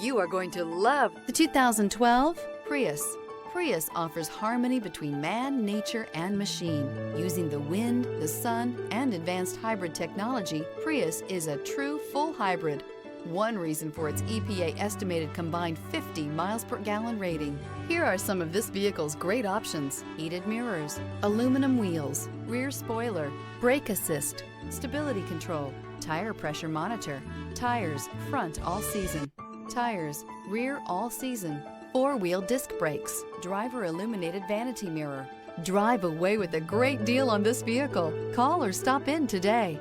You are going to love the 2012 Prius. Prius offers harmony between man, nature, and machine. Using the wind, the sun, and advanced hybrid technology, Prius is a true full hybrid. One reason for its EPA estimated combined 50 miles per gallon rating. Here are some of this vehicle's great options: heated mirrors, aluminum wheels, rear spoiler, brake assist, stability control, tire pressure monitor, tires front all season, tires rear all season, four-wheel disc brakes, driver illuminated vanity mirror. Drive away with a great deal on this vehicle. Call or stop in today.